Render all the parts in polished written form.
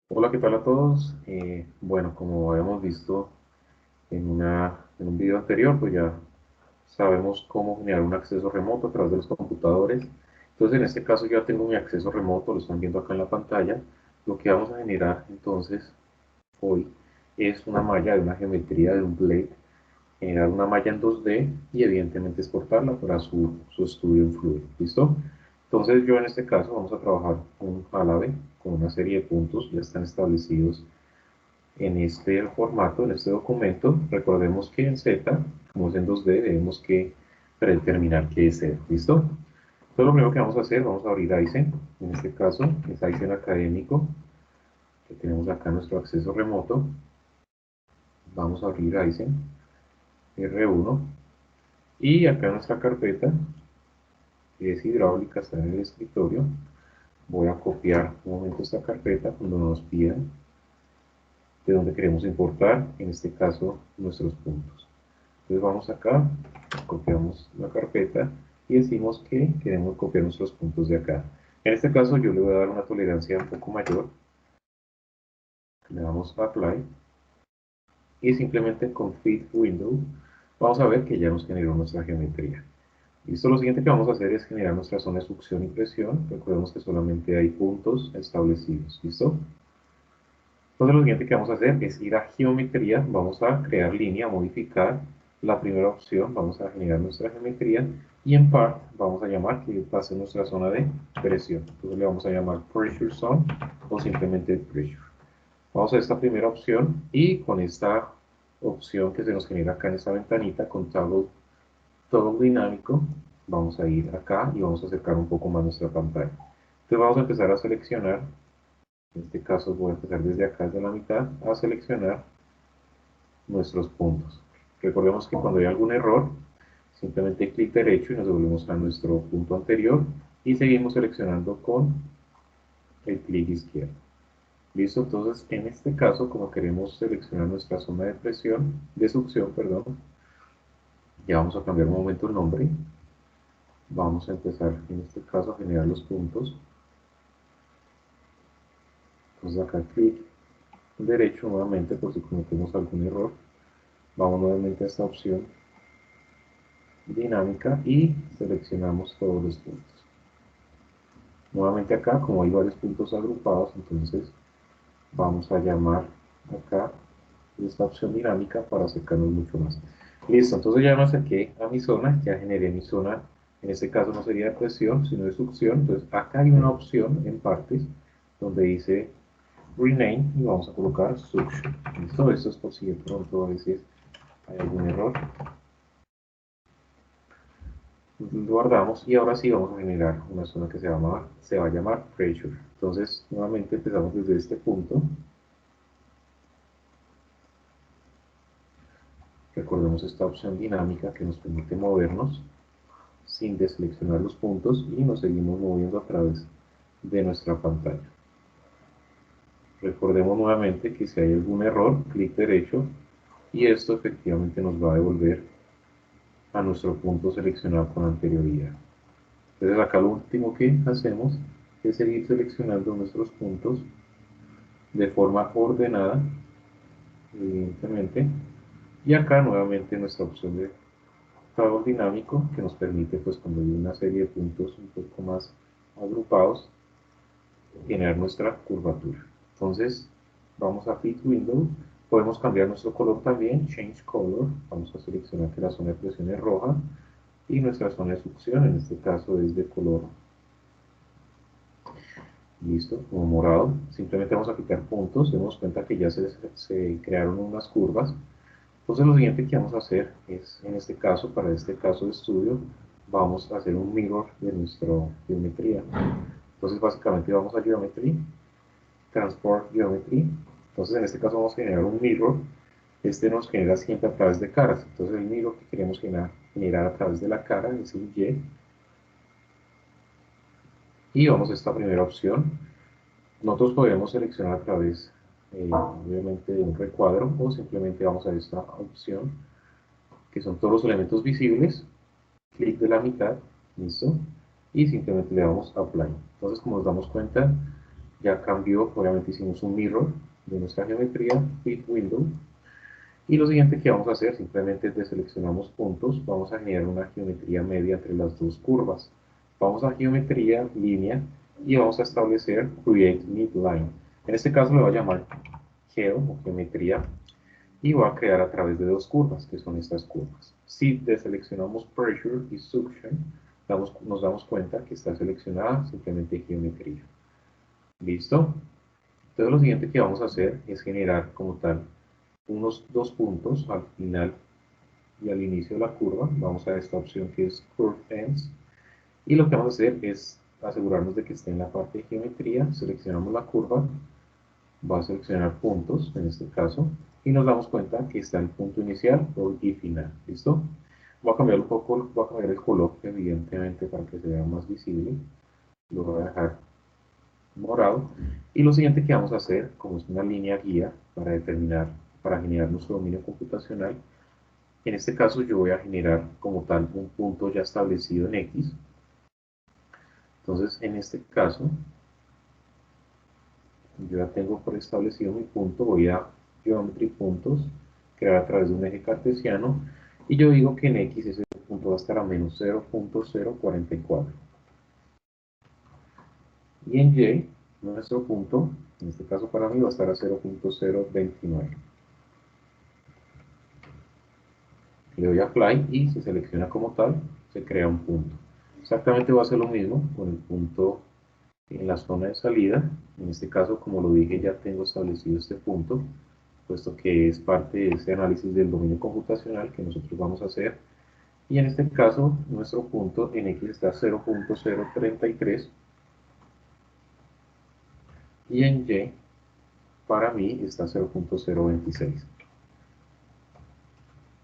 Hola, ¿qué tal a todos? Bueno, como habíamos visto en un video anterior, pues ya sabemos cómo generar un acceso remoto a través de los computadores. Entonces, en este caso ya tengo mi acceso remoto, lo están viendo acá en la pantalla. Lo que vamos a generar entonces hoy es una malla de una geometría de un blade, generar una malla en 2D y evidentemente exportarla para su estudio en Fluid. ¿Listo? Entonces yo en este caso vamos a trabajar un árabe con una serie de puntos, ya están establecidos en este formato, en este documento. Recordemos que en Z, como es en 2D, debemos que predeterminar qué es Z. ¿Listo? Entonces lo primero que vamos a hacer, vamos a abrir Aizen, en este caso es Aizen académico, que tenemos acá nuestro acceso remoto. Vamos a abrir Aizen R1 y acá en nuestra carpeta, que es hidráulica, está en el escritorio. Voy a copiar un momento esta carpeta cuando nos pidan de dónde queremos importar, en este caso nuestros puntos. Entonces vamos acá, copiamos la carpeta y decimos que queremos copiar nuestros puntos de acá. En este caso yo le voy a dar una tolerancia un poco mayor, le damos a Apply y simplemente con Fit Window vamos a ver que ya nos generó nuestra geometría. Listo, lo siguiente que vamos a hacer es generar nuestra zona de succión y presión. Recordemos que solamente hay puntos establecidos. ¿Listo? Entonces lo siguiente que vamos a hacer es ir a geometría, vamos a crear línea, modificar la primera opción, vamos a generar nuestra geometría y en part vamos a llamar que va a ser nuestra zona de presión. Entonces le vamos a llamar pressure zone o simplemente pressure. Vamos a esta primera opción y con esta opción que se nos genera acá en esta ventanita con toggle dinámico, vamos a ir acá y vamos a acercar un poco más nuestra pantalla. Entonces vamos a empezar a seleccionar, en este caso voy a empezar desde acá, desde la mitad, a seleccionar nuestros puntos. Recordemos que cuando hay algún error, simplemente clic derecho y nos devolvemos a nuestro punto anterior y seguimos seleccionando con el clic izquierdo. Listo, entonces en este caso, como queremos seleccionar nuestra zona de presión, de succión, perdón, ya vamos a cambiar un momento el nombre. Vamos a empezar en este caso a generar los puntos. Entonces acá clic derecho nuevamente por si cometemos algún error. Vamos nuevamente a esta opción dinámica y seleccionamos todos los puntos. Nuevamente acá, como hay varios puntos agrupados, entonces vamos a llamar acá esta opción dinámica para acercarnos mucho más. Listo, entonces ya me acerqué a mi zona, ya generé mi zona, en este caso no sería de presión, sino de succión. Entonces acá hay una opción en partes donde dice rename y vamos a colocar suction. Listo, esto es por si de pronto a veces hay algún error. Guardamos y ahora sí vamos a generar una zona que se va a llamar pressure. Entonces nuevamente empezamos desde este punto. Recordemos esta opción dinámica que nos permite movernos sin deseleccionar los puntos y nos seguimos moviendo a través de nuestra pantalla. Recordemos nuevamente que si hay algún error, clic derecho y esto efectivamente nos va a devolver a nuestro punto seleccionado con anterioridad. Entonces acá lo último que hacemos es seguir seleccionando nuestros puntos de forma ordenada, evidentemente, y acá nuevamente nuestra opción de toggle dinámico que nos permite, pues cuando hay una serie de puntos un poco más agrupados, generar nuestra curvatura. Entonces vamos a Fit Window, podemos cambiar nuestro color también, Change Color, vamos a seleccionar que la zona de presión es roja y nuestra zona de succión en este caso es de color listo, como morado. Simplemente vamos a quitar puntos, demos cuenta que ya se crearon unas curvas. Entonces lo siguiente que vamos a hacer es, en este caso, para este caso de estudio, vamos a hacer un mirror de nuestra geometría. Entonces básicamente vamos a Geometry, Transport Geometry. Entonces en este caso vamos a generar un mirror. Este nos genera siempre a través de caras. Entonces el mirror que queremos generar a través de la cara es el Y. Y vamos a esta primera opción. Nosotros podemos seleccionar a través, obviamente, de un recuadro o simplemente vamos a esta opción, que son todos los elementos visibles, clic de la mitad, listo, y simplemente le damos a Apply. Entonces, como nos damos cuenta, ya cambió, obviamente hicimos un mirror de nuestra geometría, fit window, y lo siguiente que vamos a hacer simplemente es deseleccionamos puntos, vamos a generar una geometría media entre las dos curvas. Vamos a geometría, línea, y vamos a establecer create midline. En este caso le voy a llamar geo o geometría y voy a crear a través de dos curvas, que son estas curvas. Si deseleccionamos pressure y suction, nos damos cuenta que está seleccionada simplemente geometría. ¿Listo? Entonces lo siguiente que vamos a hacer es generar como tal unos dos puntos al final y al inicio de la curva. Vamos a esta opción que es Curve Ends. Y lo que vamos a hacer es asegurarnos de que esté en la parte de geometría. Seleccionamos la curva, va a seleccionar puntos en este caso, y nos damos cuenta que está el punto inicial y final. ¿Listo? Voy a cambiar un poco, voy a cambiar el color, evidentemente, para que se vea más visible. Lo voy a dejar morado. Y lo siguiente que vamos a hacer, como es una línea guía para determinar, para generar nuestro dominio computacional, en este caso yo voy a generar como tal un punto ya establecido en X. Entonces en este caso yo ya tengo por establecido mi punto, voy a Geometry Puntos, crear a través de un eje cartesiano, y yo digo que en X ese punto va a estar a menos 0.044. Y en Y, nuestro punto, en este caso para mí va a estar a 0.029. Le doy a Apply y se selecciona como tal, se crea un punto. Exactamente va a ser lo mismo con el punto en la zona de salida. En este caso, como lo dije, ya tengo establecido este punto, puesto que es parte de ese análisis del dominio computacional que nosotros vamos a hacer. Y en este caso, nuestro punto en X está 0.033 y en Y, para mí, está 0.026.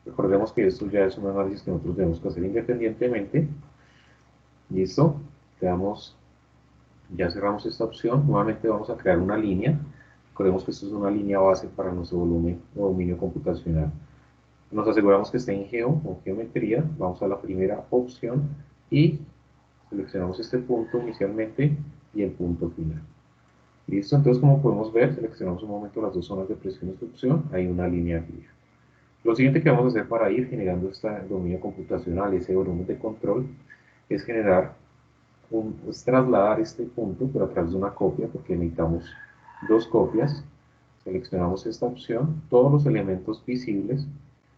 Recordemos que esto ya es un análisis que nosotros tenemos que hacer independientemente. Listo, ya cerramos esta opción. Nuevamente vamos a crear una línea. Recordemos que esto es una línea base para nuestro volumen o dominio computacional. Nos aseguramos que esté en geo o geometría. Vamos a la primera opción y seleccionamos este punto inicialmente y el punto final. Listo, entonces como podemos ver, seleccionamos un momento las dos zonas de presión y succión. Hay una línea guía. Lo siguiente que vamos a hacer para ir generando este dominio computacional, ese volumen de control, es generar es trasladar este punto, pero a través de una copia, porque necesitamos dos copias. Seleccionamos esta opción, todos los elementos visibles,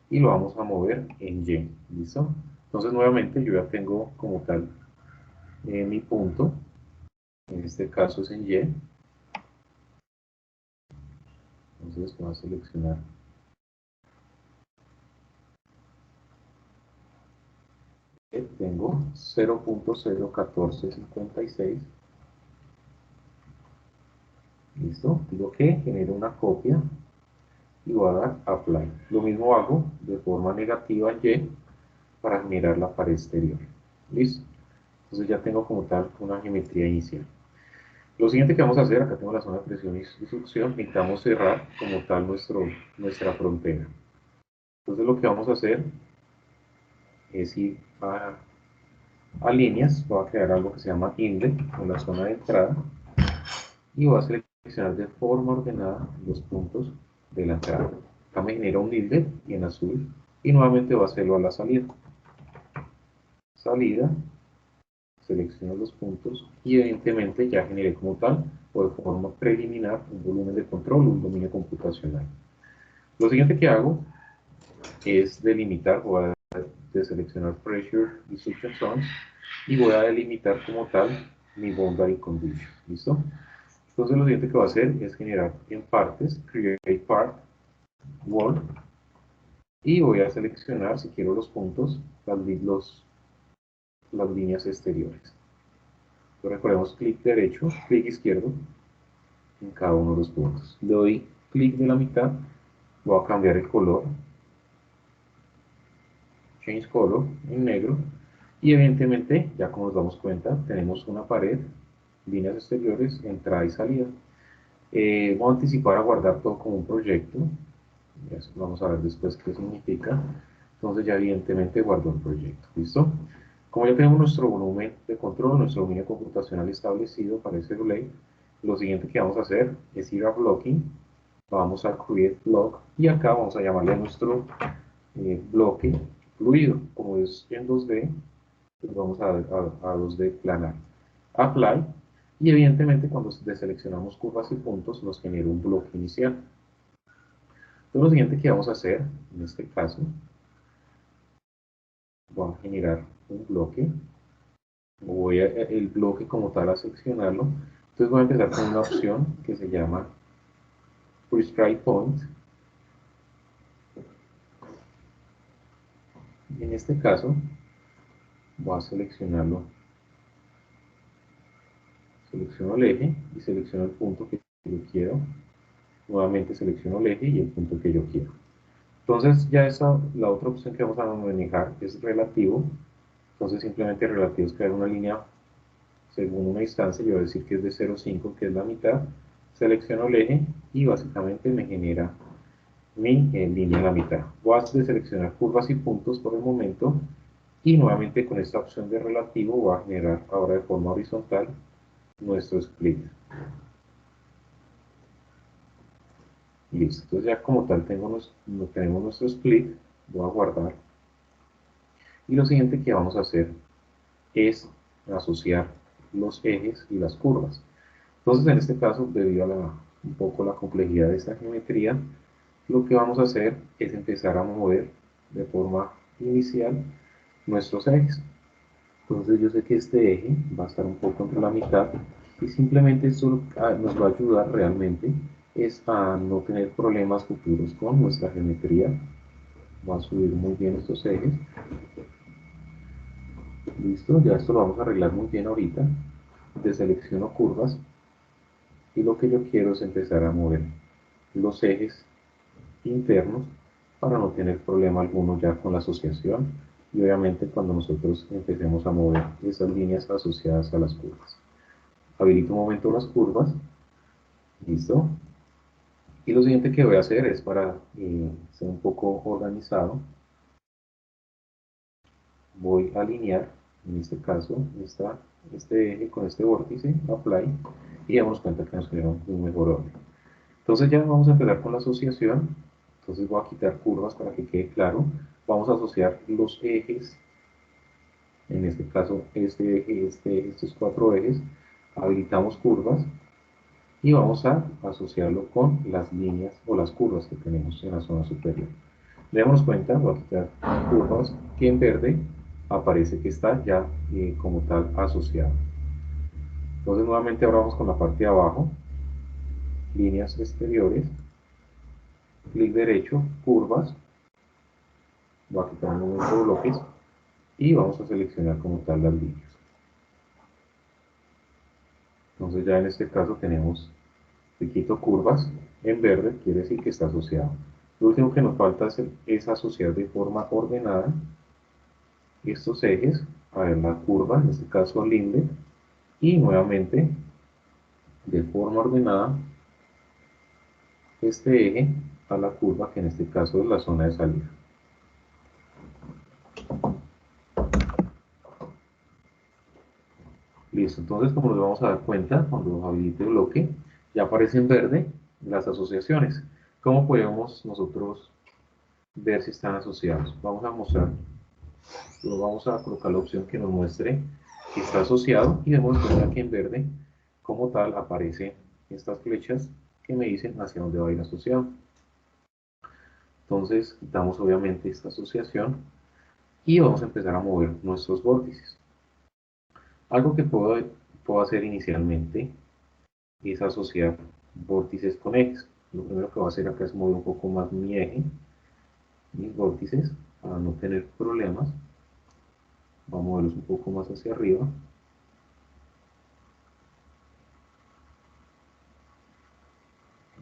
y lo vamos a mover en Y. ¿Listo? Entonces nuevamente yo ya tengo como tal mi punto, en este caso es en Y. Entonces voy a seleccionar. Tengo 0.01456. Listo, digo que genero una copia y voy a dar Apply. Lo mismo hago de forma negativa en Y para generar la pared exterior. Listo. Entonces ya tengo como tal una geometría inicial. Lo siguiente que vamos a hacer, acá tengo la zona de presión y succión, necesitamos cerrar como tal nuestra frontera. Entonces lo que vamos a hacer es ir a líneas, voy a crear algo que se llama inlet en la zona de entrada y voy a seleccionar de forma ordenada los puntos de la entrada. Acá me genera un inlet y en azul y nuevamente voy a hacerlo a la salida. Salida, selecciono los puntos y evidentemente ya generé como tal o de forma preliminar un volumen de control, un dominio computacional. Lo siguiente que hago es delimitar, voy a deseleccionar Pressure y Suction Zones y voy a delimitar como tal mi boundary condition. ¿Listo? Entonces lo siguiente que voy a hacer es generar en partes, Create Part, Wall, y voy a seleccionar, si quiero los puntos, las líneas exteriores. Entonces recordemos clic derecho, clic izquierdo en cada uno de los puntos. Le doy clic de la mitad, voy a cambiar el color, Change Color en negro, y evidentemente, ya como nos damos cuenta, tenemos una pared, líneas exteriores, entrada y salida. Voy a anticipar a guardar todo como un proyecto, vamos a ver después qué significa. Entonces ya evidentemente guardo el proyecto, ¿listo? Como ya tenemos nuestro volumen de control, nuestro dominio computacional establecido para ese relay, Lo siguiente que vamos a hacer es ir a Blocking, vamos a Create Block y acá vamos a llamarle a nuestro bloque fluido. Como es en 2D, pues vamos a 2D planar. Apply, y evidentemente cuando deseleccionamos curvas y puntos nos genera un bloque inicial. Entonces lo siguiente que vamos a hacer, en este caso, vamos a generar un bloque, voy a el bloque como tal a seleccionarlo, entonces voy a empezar con una opción que se llama Prescribe Point, y en este caso voy a seleccionarlo, selecciono el eje y selecciono el punto que yo quiero, nuevamente selecciono el eje y el punto que yo quiero. Entonces ya la otra opción que vamos a manejar es relativo, entonces simplemente relativo es crear una línea según una instancia, yo voy a decir que es de 0,5, que es la mitad, selecciono el eje y básicamente me genera mi línea en la mitad. Voy a seleccionar curvas y puntos por el momento y nuevamente con esta opción de relativo voy a generar ahora de forma horizontal nuestro split. Listo, entonces ya como tal tenemos nuestro split, voy a guardar. Y lo siguiente que vamos a hacer es asociar los ejes y las curvas. Entonces en este caso, debido a un poco la complejidad de esta geometría, lo que vamos a hacer es empezar a mover de forma inicial nuestros ejes. Entonces yo sé que este eje va a estar un poco entre la mitad y simplemente esto nos va a ayudar realmente es a no tener problemas futuros con nuestra geometría. Va a subir muy bien estos ejes. Listo, ya esto lo vamos a arreglar muy bien ahorita. Deselecciono curvas y lo que yo quiero es empezar a mover los ejes internos para no tener problema alguno ya con la asociación y obviamente cuando nosotros empecemos a mover esas líneas asociadas a las curvas. Habilito un momento las curvas, listo. Y lo siguiente que voy a hacer es para ser un poco organizado, voy a alinear, en este caso, este eje con este vórtice, apply, y damos cuenta que nos genera un mejor orden. Entonces ya vamos a empezar con la asociación. Entonces voy a quitar curvas para que quede claro. Vamos a asociar los ejes, en este caso este eje, estos cuatro ejes. Habilitamos curvas y vamos a asociarlo con las líneas o las curvas que tenemos en la zona superior. Demos cuenta, voy a quitar curvas, que en verde aparece que está ya como tal asociado. Entonces nuevamente ahora vamos con la parte de abajo, líneas exteriores, clic derecho, curvas, voy a quitar un momento bloques y vamos a seleccionar como tal las líneas. Entonces ya en este caso tenemos, le quito curvas en verde, quiere decir que está asociado. Lo último que nos falta es asociar de forma ordenada estos ejes, a ver la curva, en este caso al index, y nuevamente de forma ordenada este eje a la curva, que en este caso es la zona de salida. Listo, entonces como nos vamos a dar cuenta, cuando habilite el bloque, ya aparece en verde las asociaciones. ¿Cómo podemos nosotros ver si están asociados? Vamos a mostrar, vamos a colocar la opción que nos muestre que está asociado y demos cuenta que en verde, como tal, aparecen estas flechas que me dicen hacia dónde va a ir asociado. Entonces quitamos obviamente esta asociación y vamos a empezar a mover nuestros vórtices. Algo que puedo hacer inicialmente es asociar vórtices con ejes. Lo primero que voy a hacer acá es mover un poco más mi eje, mis vórtices, para no tener problemas. Voy a moverlos un poco más hacia arriba.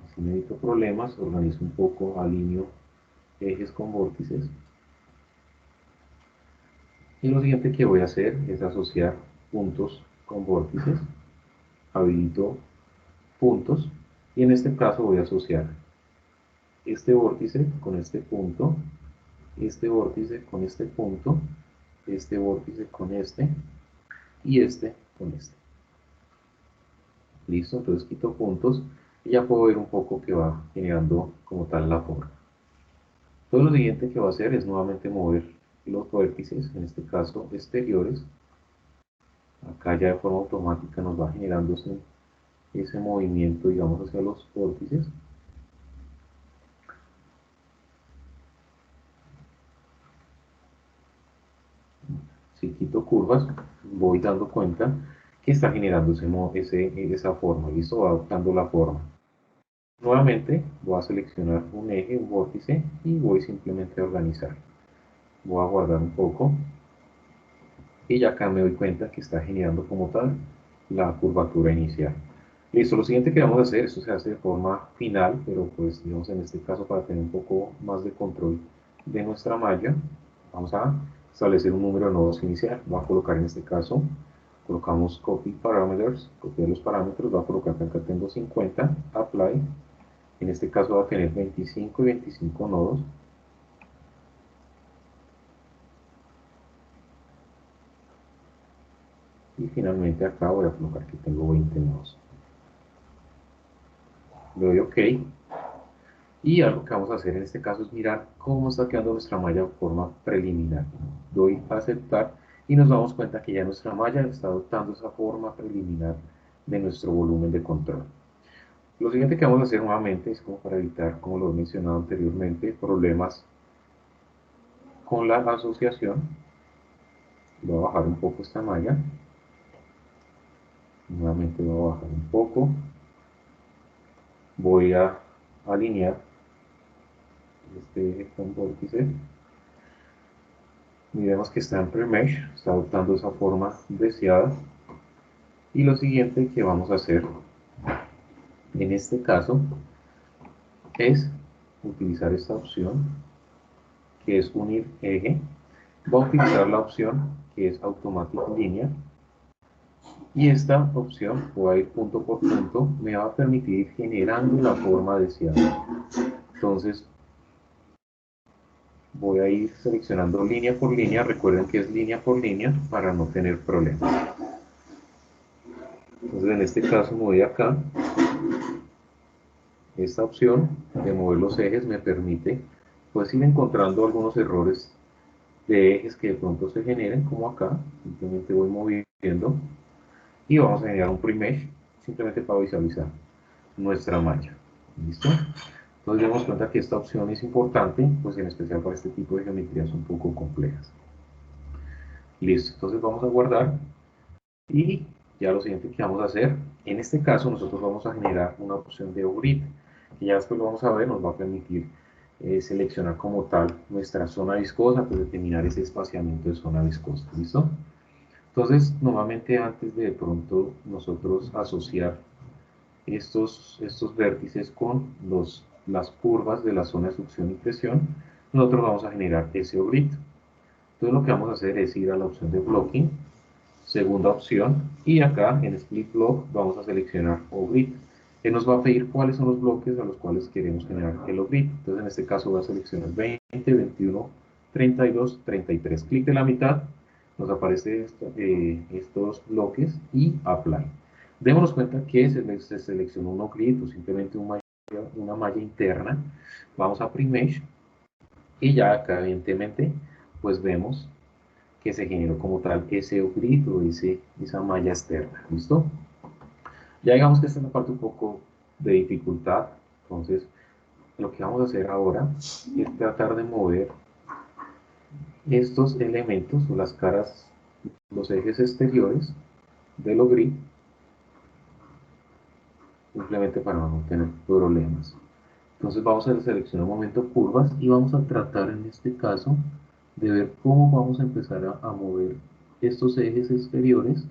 Así no evito problemas, organizo un poco, alineo ejes con vórtices. Y lo siguiente que voy a hacer es asociar puntos con vórtices. Habilito puntos y en este caso voy a asociar este vórtice con este punto, este vórtice con este punto, este vórtice con este y este con este. Listo, entonces quito puntos y ya puedo ver un poco que va generando como tal la forma. Entonces lo siguiente que va a hacer es nuevamente mover los vértices, en este caso exteriores. Acá ya de forma automática nos va generando ese movimiento, digamos, hacia los vórtices. Si quito curvas, voy dando cuenta que está generando esa forma, ¿listo? Va adoptando la forma. Nuevamente voy a seleccionar un eje, un vórtice y voy simplemente a organizar. Voy a guardar un poco y ya acá me doy cuenta que está generando como tal la curvatura inicial. Listo, lo siguiente que vamos a hacer, esto se hace de forma final, pero pues digamos en este caso para tener un poco más de control de nuestra malla, vamos a establecer un número de nodos inicial. Voy a colocar en este caso, colocamos copy parameters, copiar los parámetros, voy a colocar que acá tengo 50, apply, en este caso va a tener 25 y 25 nodos. Y finalmente acá voy a colocar que tengo 20 nodos. Le doy OK. Y algo que vamos a hacer en este caso es mirar cómo está quedando nuestra malla de forma preliminar. Doy a aceptar y nos damos cuenta que ya nuestra malla está adoptando esa forma preliminar de nuestro volumen de control. Lo siguiente que vamos a hacer nuevamente es como para evitar, como lo he mencionado anteriormente, problemas con la asociación. Voy a bajar un poco esta malla. Nuevamente voy a bajar un poco. Voy a alinear este con vórtice. Miremos que está en pre-mesh, está adoptando esa forma deseada. Y lo siguiente que vamos a hacer en este caso es utilizar esta opción que es unir eje. Voy a utilizar la opción que es automatic linear y esta opción, voy a ir punto por punto, me va a permitir ir generando la forma deseada. Entonces voy a ir seleccionando línea por línea, recuerden que es línea por línea para no tener problemas. Entonces en este caso me voy acá. Esta opción de mover los ejes me permite pues ir encontrando algunos errores de ejes que de pronto se generen, como acá. Simplemente voy moviendo y vamos a generar un premesh simplemente para visualizar nuestra malla. ¿Listo? Entonces demos cuenta que esta opción es importante, pues en especial para este tipo de geometrías un poco complejas. Listo, entonces vamos a guardar y ya lo siguiente que vamos a hacer, en este caso nosotros vamos a generar una opción de grid, que ya después lo vamos a ver, nos va a permitir seleccionar como tal nuestra zona viscosa, pues determinar ese espaciamiento de zona viscosa, ¿listo? Entonces, normalmente antes de pronto nosotros asociar estos vértices con las curvas de la zona de succión y presión, nosotros vamos a generar ese grid. Entonces lo que vamos a hacer es ir a la opción de blocking, segunda opción, y acá en Split Block vamos a seleccionar OGrid. Él nos va a pedir cuáles son los bloques a los cuales queremos generar el OGrid. Entonces en este caso voy a seleccionar 20, 21, 32, 33. Clic de la mitad, nos aparecen estos bloques y Apply. Démonos cuenta que se seleccionó un OGrid o simplemente una malla interna. Vamos a Premesh y ya acá evidentemente pues vemos que se generó como tal ese grid o esa malla externa, ¿listo? Ya digamos que esta es la parte un poco de dificultad, entonces lo que vamos a hacer ahora es tratar de mover estos elementos o las caras, los ejes exteriores de los grid, simplemente para no tener problemas. Entonces vamos a seleccionar un momento curvas y vamos a tratar en este caso de ver cómo vamos a empezar a mover estos ejes exteriores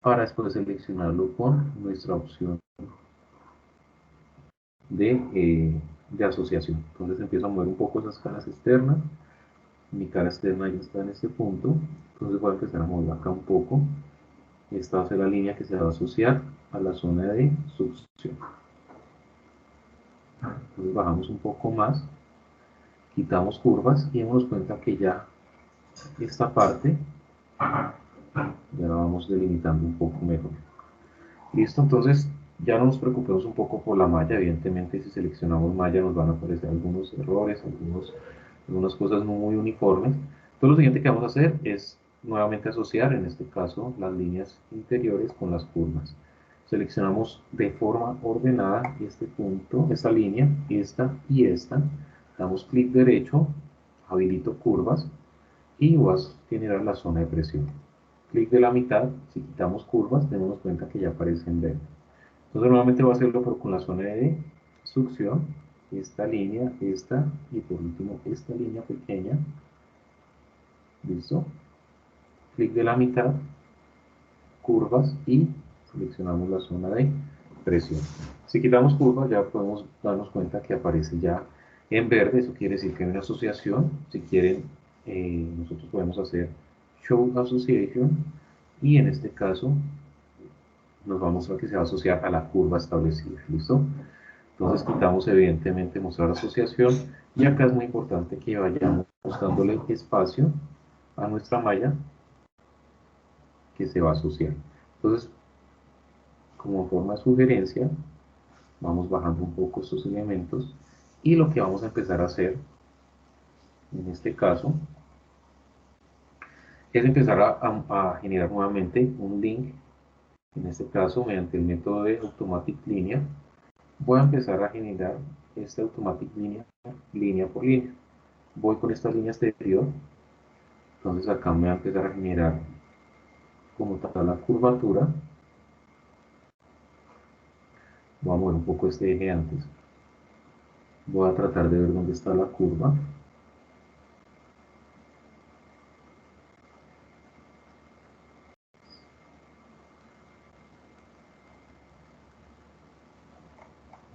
para después seleccionarlo con nuestra opción de asociación. Entonces empiezo a mover un poco esas caras externas. Mi cara externa ya está en este punto. Entonces voy a empezar a mover acá un poco. Esta va a ser la línea que se va a asociar a la zona de succión. Entonces bajamos un poco más, quitamos curvas y damos cuenta que ya esta parte ya la vamos delimitando un poco mejor. Listo, entonces Ya no nos preocupemos un poco por la malla, evidentemente si seleccionamos malla nos van a aparecer algunos errores, algunas cosas no muy uniformes. Entonces lo siguiente que vamos a hacer es nuevamente asociar, en este caso, las líneas interiores con las curvas. Seleccionamos de forma ordenada este punto, esta línea, esta y esta. Damos clic derecho, habilito curvas y vas a generar la zona de presión. Clic de la mitad, si quitamos curvas, tenemos cuenta que ya aparece en verde. Entonces nuevamente voy a hacerlo pero con la zona de succión, esta línea, esta y por último esta línea pequeña, listo, clic de la mitad, curvas y seleccionamos la zona de presión. Si quitamos curvas ya podemos darnos cuenta que aparece ya en verde, eso quiere decir que hay una asociación. Si quieren, nosotros podemos hacer Show Association y en este caso nos va a mostrar que se va a asociar a la curva establecida, ¿listo? Entonces quitamos evidentemente mostrar asociación y acá es muy importante que vayamos buscándole espacio a nuestra malla que se va a asociar. Entonces, como forma de sugerencia, vamos bajando un poco estos elementos y lo que vamos a empezar a hacer en este caso es empezar a generar nuevamente un link, en este caso mediante el método de automatic linear. Voy a empezar a generar este automatic linear línea por línea. Voy con esta línea exterior. Entonces acá me va a empezar a generar como tal la curvatura. Voy a mover un poco este eje antes. Voy a tratar de ver dónde está la curva.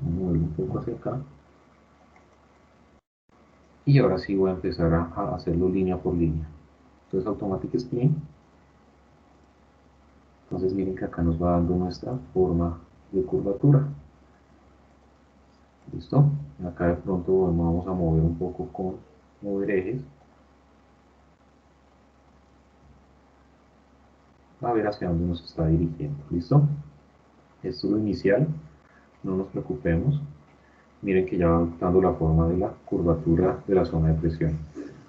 Voy a mover un poco hacia acá. Y ahora sí voy a empezar a hacerlo línea por línea. Entonces Automatic Spline. Entonces miren que acá nos va dando nuestra forma de curvatura. ¿Listo? Acá de pronto vamos a mover un poco con mover ejes. A ver hacia dónde nos está dirigiendo. ¿Listo? Esto es lo inicial. No nos preocupemos. Miren que ya va dando la forma de la curvatura de la zona de presión.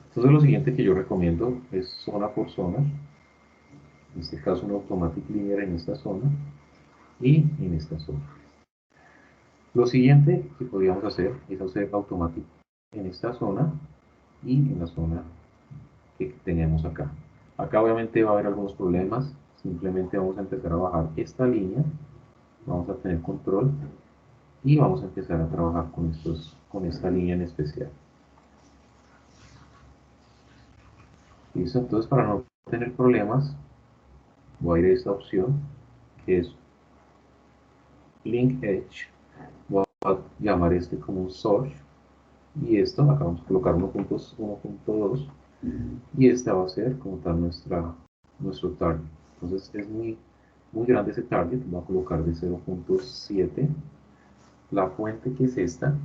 Entonces lo siguiente que yo recomiendo es zona por zona, en este caso un automatic linear en esta zona y en esta zona. Lo siguiente que podríamos hacer es hacer automatic en esta zona y en la zona que tenemos acá. Acá obviamente va a haber algunos problemas, simplemente vamos a empezar a bajar esta línea, vamos a tener control y vamos a empezar a trabajar con esta línea en especial. ¿Listo? Entonces para no tener problemas voy a ir a esta opción que es Link Edge. Voy a llamar este como un source y esto acá vamos a colocar 1.2 y esta va a ser como tal nuestro target. Entonces es muy grande ese target, voy a colocar de 0.7, la fuente que es esta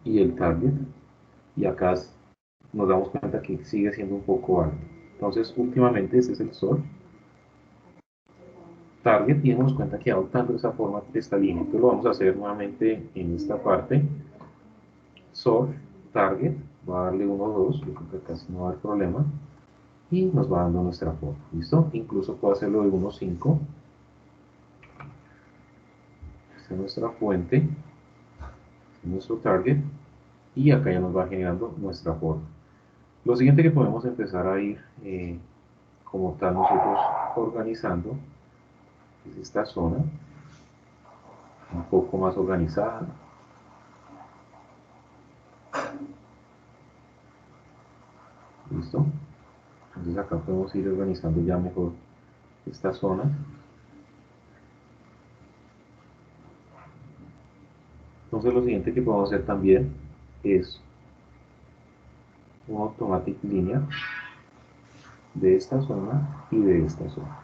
y el target, y acá nos damos cuenta que sigue siendo un poco alto. Entonces últimamente este es el source target y demos cuenta que va adoptando esa forma de esta línea. Entonces lo vamos a hacer nuevamente en esta parte. Source, target, va a darle 1, 2, yo creo que casi no va a haber problema. Y nos va dando nuestra forma. ¿Listo? Incluso puedo hacerlo de 1, 5. Esta es nuestra fuente, este es nuestro target. Y acá ya nos va generando nuestra forma. Lo siguiente que podemos empezar a ir como tal nosotros organizando es esta zona un poco más organizada. ¿Listo? Entonces acá podemos ir organizando ya mejor esta zona. Entonces lo siguiente que podemos hacer también es un automatic linear de esta zona y de esta zona.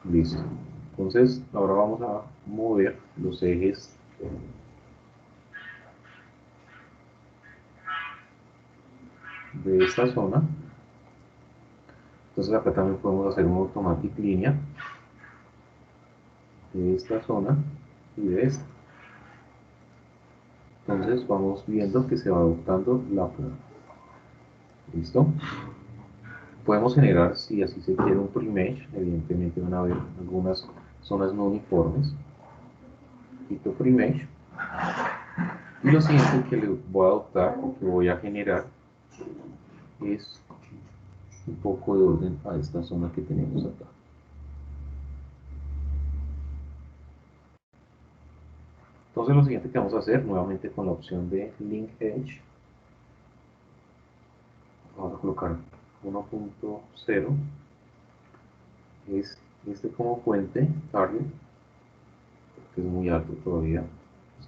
Listo. Entonces ahora vamos a mover los ejes de esta zona Entonces acá también podemos hacer un automatic línea de esta zona y de esta. Entonces vamos viendo que se va adoptando la forma. ¿Listo? Podemos generar, si así se quiere, un pre-mesh. Evidentemente van a haber algunas zonas no uniformes. Quito pre-mesh. Y lo siguiente que le voy a adoptar o que voy a generar es un poco de orden a esta zona que tenemos acá. Entonces lo siguiente que vamos a hacer, nuevamente con la opción de Link Edge, vamos a colocar 1.0, es este como fuente, target, que es muy alto todavía,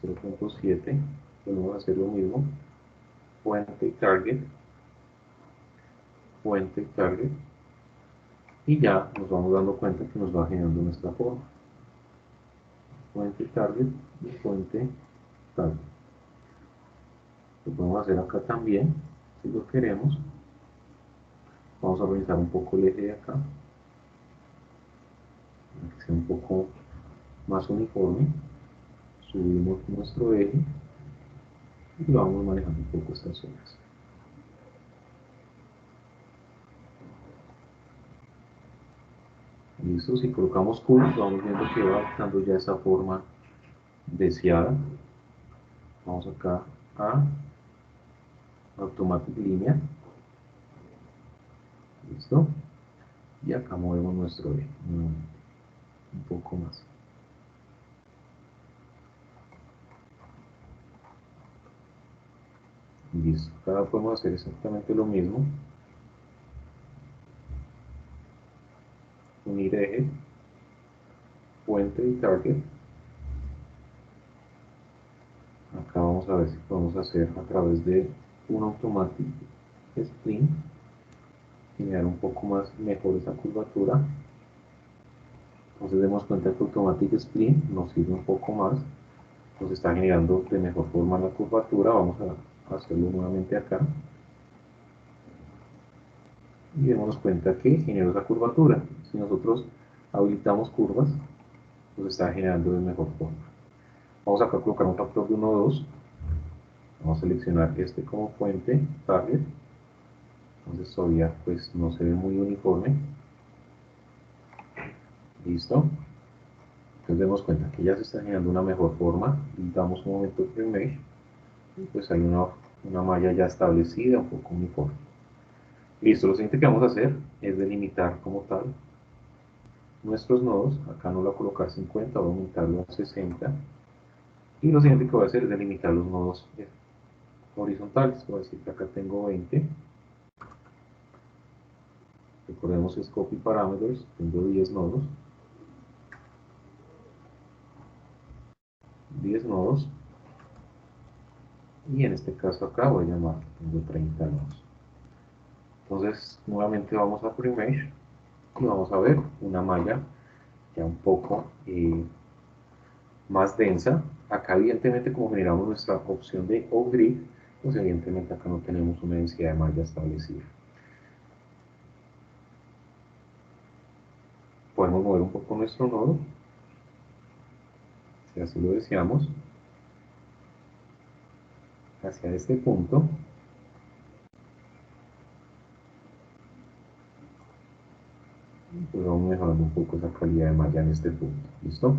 0.7, podemos hacer lo mismo, fuente target, y ya nos vamos dando cuenta que nos va generando nuestra forma. Fuente target y fuente target. Lo podemos hacer acá también, si lo queremos. Vamos a organizar un poco el eje de acá, para que sea un poco más uniforme. Subimos nuestro eje y vamos manejando un poco estas zonas. Listo, si colocamos curves vamos viendo que va adoptando ya esa forma deseada. Vamos acá a Automatic Línea. Listo. Y acá movemos nuestro eje un poco más. Listo. Acá podemos hacer exactamente lo mismo. Unir eje, fuente y target. Acá vamos a ver si podemos hacer a través de un Automatic Spline, generar un poco más mejor esa curvatura. Entonces demos cuenta que Automatic Spline nos sirve un poco más, nos está generando de mejor forma la curvatura. Vamos a hacerlo nuevamente acá y demos cuenta que generó esa curvatura. Si nosotros habilitamos curvas, nos está generando de mejor forma. Vamos acá a colocar un factor de 1 o 2. Vamos a seleccionar este como fuente, target. Entonces todavía pues no se ve muy uniforme. Listo. Entonces demos cuenta que ya se está generando una mejor forma. Y damos un momento de mesh. Y pues hay una malla ya establecida, un poco uniforme. Listo, lo siguiente que vamos a hacer es delimitar como tal nuestros nodos. Acá no lo voy a colocar 50, voy a aumentarlo a 60. Y lo siguiente que voy a hacer es delimitar los nodos horizontales. Voy a decir que acá tengo 20. Recordemos que es copy parameters, tengo 10 nodos. 10 nodos. Y en este caso acá voy a llamar, tengo 30 nodos. Entonces nuevamente vamos a Premesh y vamos a ver una malla ya un poco más densa. Acá evidentemente como generamos nuestra opción de OGrid, pues evidentemente acá no tenemos una densidad de malla establecida. Podemos mover un poco nuestro nodo, si así lo deseamos, hacia este punto. Pues vamos mejorando un poco esa calidad de malla en este punto. ¿Listo?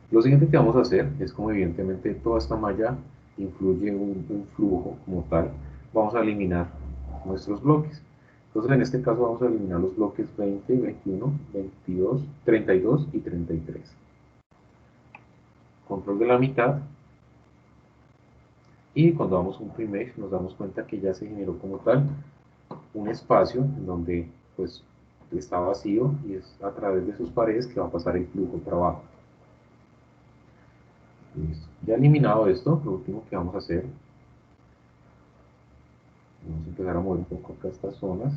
Lo siguiente que vamos a hacer es, como evidentemente toda esta malla influye un flujo como tal, vamos a eliminar nuestros bloques. Entonces en este caso vamos a eliminar los bloques 20, 21, 22, 32 y 33. Control de la mitad. Y cuando damos un premesh nos damos cuenta que ya se generó como tal un espacio en donde pues está vacío y es a través de sus paredes que va a pasar el flujo de trabajo. Listo. Ya eliminado esto, lo último que vamos a hacer, vamos a empezar a mover un poco acá estas zonas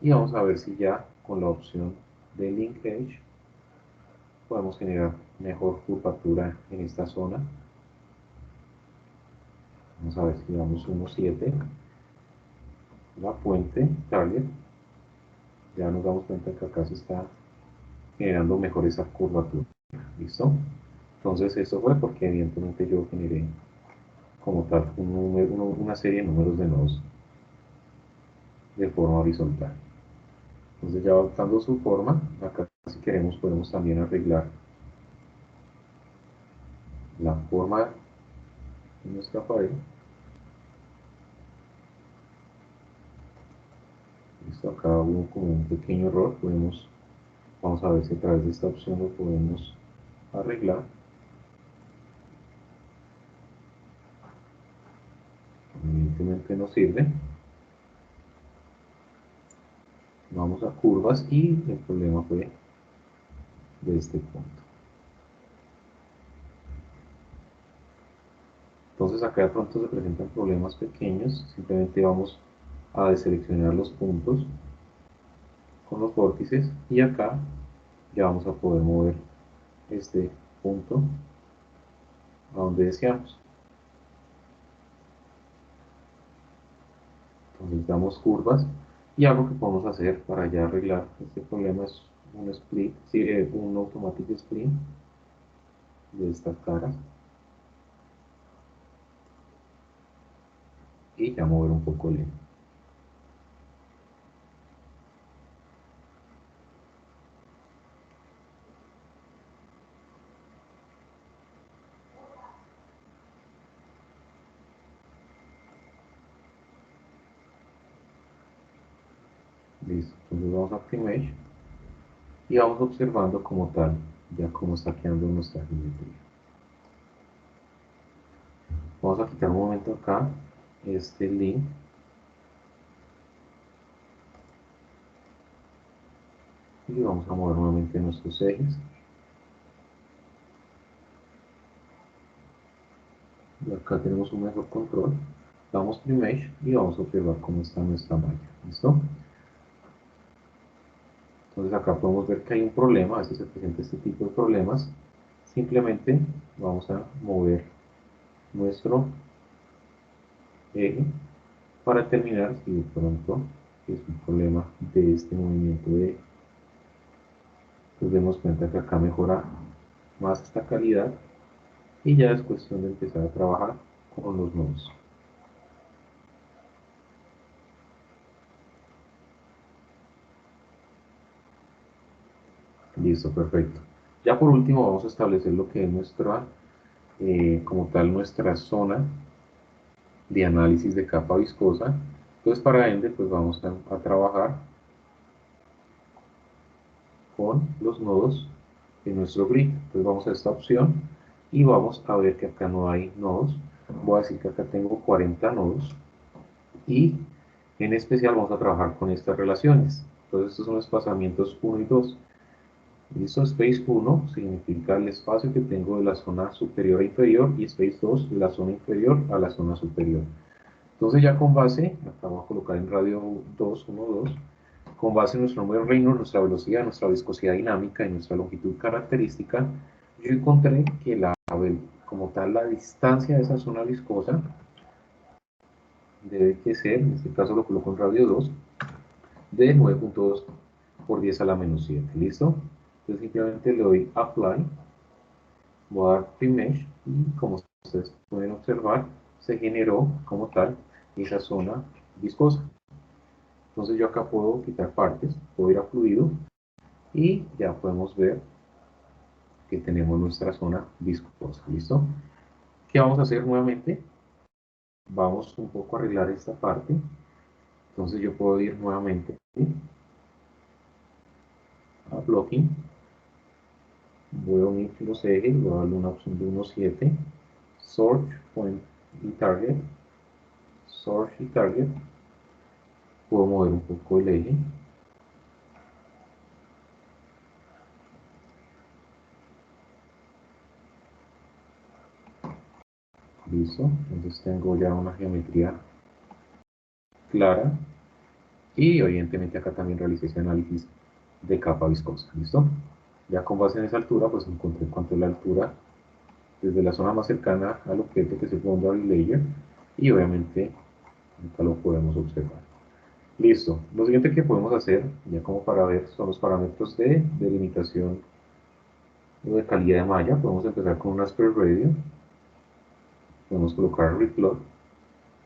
y vamos a ver si ya con la opción de Link Edge podemos generar mejor curvatura en esta zona. Vamos a ver si damos 1.7, la fuente, target, Ya nos damos cuenta que acá se está generando mejor esa curvatura. ¿Listo? Entonces eso fue porque evidentemente yo generé como tal una serie de números de nodos de forma horizontal. Entonces ya adoptando su forma, acá si queremos podemos también arreglar la forma de nuestra pared. Listo, acá hubo como un pequeño error, vamos a ver si a través de esta opción lo podemos arreglar. Evidentemente no sirve. Vamos a curvas y el problema fue de este punto. Entonces acá de pronto se presentan problemas pequeños, simplemente vamos a deseleccionar los puntos con los vórtices y acá ya vamos a poder mover este punto a donde deseamos. Entonces damos curvas y algo que podemos hacer para ya arreglar este problema es un split, sí, un automatic split de estas caras y ya mover un poco el eje. Listo, entonces vamos a Premesh y vamos observando como tal ya cómo está quedando nuestra geometría. Vamos a quitar un momento acá este link y vamos a mover nuevamente nuestros ejes. Y acá tenemos un mejor control. Damos Premesh y vamos a observar cómo está nuestra malla. ¿Listo? Entonces acá podemos ver que hay un problema, a veces se presenta este tipo de problemas. Simplemente vamos a mover nuestro eje para determinar si de pronto es un problema de este movimiento de eje. Nos demos cuenta que acá mejora más esta calidad y ya es cuestión de empezar a trabajar con los nodos. Listo, perfecto. Ya por último vamos a establecer lo que es nuestra, como tal, nuestra zona de análisis de capa viscosa. Entonces para ende pues vamos a trabajar con los nodos de nuestro grid. Entonces vamos a esta opción y vamos a ver que acá no hay nodos. Voy a decir que acá tengo 40 nodos y en especial vamos a trabajar con estas relaciones. Entonces estos son los espaciamientos 1 y 2. Listo, space 1 significa el espacio que tengo de la zona superior e inferior y space 2 de la zona inferior a la zona superior. Entonces ya con base, acá vamos a colocar en radio 2, 1, 2, con base en nuestro número de Reynolds, nuestra velocidad, nuestra viscosidad dinámica y nuestra longitud característica, yo encontré que como tal la distancia de esa zona viscosa debe que ser, en este caso lo coloco en radio 2, de 9.2 por 10 a la menos 7, ¿listo? Entonces simplemente le doy Apply, voy a dar Premesh y como ustedes pueden observar, se generó como tal esa zona viscosa. Entonces yo acá puedo quitar partes, puedo ir a fluido y ya podemos ver que tenemos nuestra zona viscosa, ¿listo? ¿Qué vamos a hacer nuevamente? Vamos un poco a arreglar esta parte. Entonces yo puedo ir nuevamente a Blocking, voy a unir los ejes, voy a darle una opción de 1.7, Source, Point y Target, Source y Target, puedo mover un poco el eje, listo, entonces tengo ya una geometría clara y evidentemente acá también realicé ese análisis de capa viscosa, ¿listo? Ya con base en esa altura, pues encontré cuánto es la altura desde la zona más cercana al objeto que es el boundary layer y obviamente acá lo podemos observar. Listo. Lo siguiente que podemos hacer, ya como para ver, son los parámetros de delimitación o de calidad de malla. Podemos empezar con un aspect ratio. Podemos colocar replot.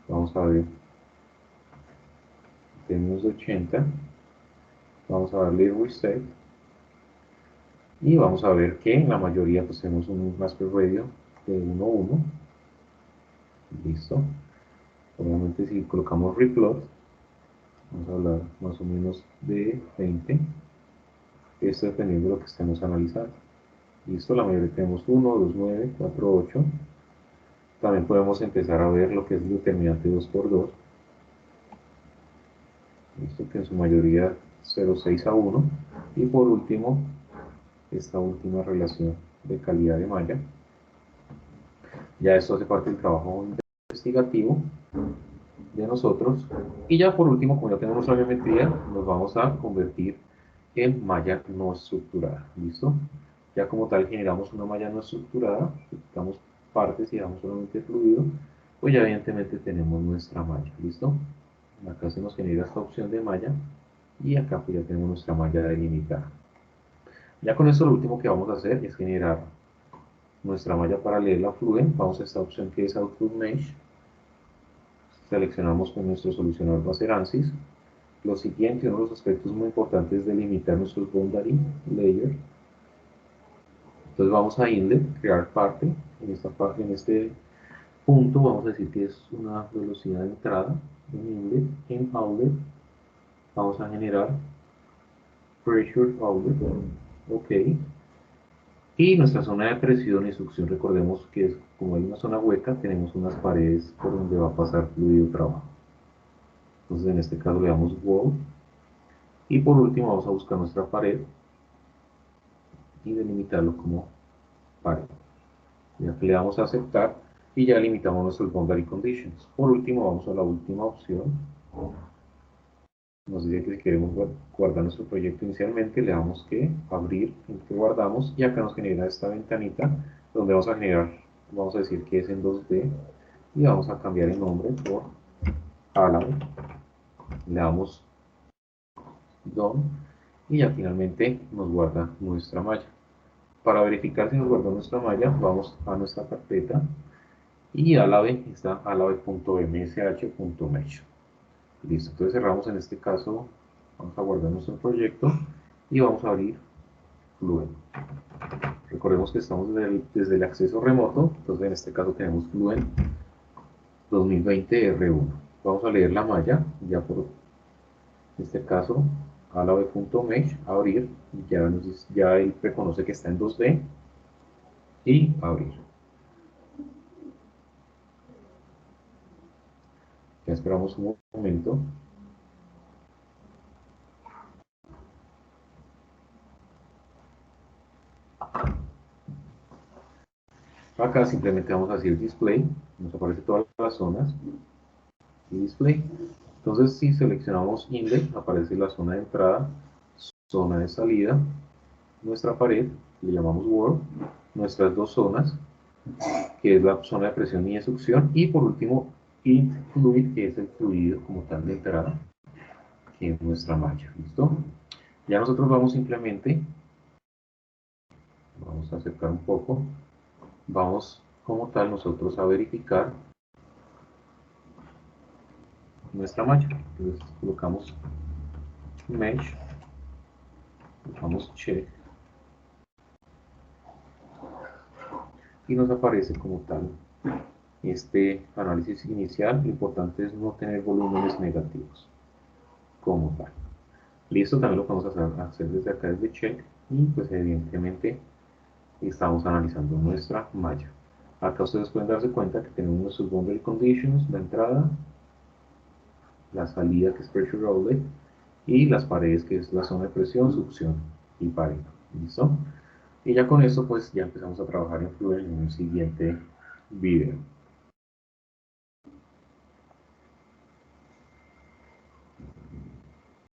Vamos a ver, tenemos 80. Vamos a darle reset. Y vamos a ver que en la mayoría pues tenemos un aspect ratio de 1:1. Listo. Obviamente si colocamos replot, vamos a hablar más o menos de 20. Esto dependiendo de lo que estemos analizando. Listo, la mayoría tenemos 1, 2, 9, 4, 8. También podemos empezar a ver lo que es el determinante 2×2. Listo, que en su mayoría 0,6:1. Y por último, esta última relación de calidad de malla. Ya esto hace parte del trabajo investigativo de nosotros. Y ya por último, como ya tenemos nuestra geometría, nos vamos a convertir en malla no estructurada. ¿Listo? Ya como tal generamos una malla no estructurada, quitamos partes y dejamos solamente fluido, pues ya evidentemente tenemos nuestra malla. ¿Listo? Acá se nos genera esta opción de malla y acá pues ya tenemos nuestra malla delimitada. Ya con esto lo último que vamos a hacer es generar nuestra malla paralela Fluent. Vamos a esta opción que es Output Mesh. Seleccionamos con nuestro solucionador base ANSYS. Lo siguiente, uno de los aspectos muy importantes es delimitar nuestros boundary layers. Entonces vamos a Inlet, crear parte. En esta parte, en este punto, vamos a decir que es una velocidad de entrada. En Inlet, en Outlet, vamos a generar Pressure Outlet. OK. Y nuestra zona de presión y succión, recordemos que es, como hay una zona hueca, tenemos unas paredes por donde va a pasar fluido trabajo. Entonces en este caso le damos Wall. Y por último vamos a buscar nuestra pared y delimitarlo como pared. Ya que le damos a aceptar y ya limitamos nuestros boundary conditions. Por último vamos a la última opción. Nos dice que si queremos guardar nuestro proyecto inicialmente, le damos que abrir en que guardamos y acá nos genera esta ventanita donde vamos a generar, vamos a decir que es en 2D y vamos a cambiar el nombre por Alloy. Le damos Done y ya finalmente nos guarda nuestra malla. Para verificar si nos guardó nuestra malla, vamos a nuestra carpeta y a la B está alave.msh.mesh. Listo, entonces cerramos en este caso, vamos a guardar nuestro proyecto y vamos a abrir Fluent. Recordemos que estamos desde el acceso remoto, entonces en este caso tenemos Fluent 2020 R1. Vamos a leer la malla, ya por este caso, alave.mesh, abrir, ya él reconoce que está en 2D y abrir. Ya esperamos un momento. Acá simplemente vamos a decir display, nos aparece todas las zonas y display. Entonces si seleccionamos index, aparece la zona de entrada, zona de salida, nuestra pared, le llamamos world, nuestras dos zonas, que es la zona de presión y de succión, y por último int fluid, que es el fluido como tal de entrada, que es nuestra malla. ¿Listo? Ya nosotros vamos simplemente, vamos a acercar un poco, vamos como tal nosotros a verificar nuestra malla. Entonces colocamos mesh, colocamos check y nos aparece como tal este análisis inicial. Lo importante es no tener volúmenes negativos como tal. Listo, también lo vamos a hacer desde acá, desde check, y pues evidentemente estamos analizando nuestra malla. Acá ustedes pueden darse cuenta que tenemos nuestros boundary conditions, la entrada, la salida que es pressure outlet y las paredes que es la zona de presión, succión y pared. ¿Listo? Y ya con esto pues ya empezamos a trabajar en Fluent en un siguiente video.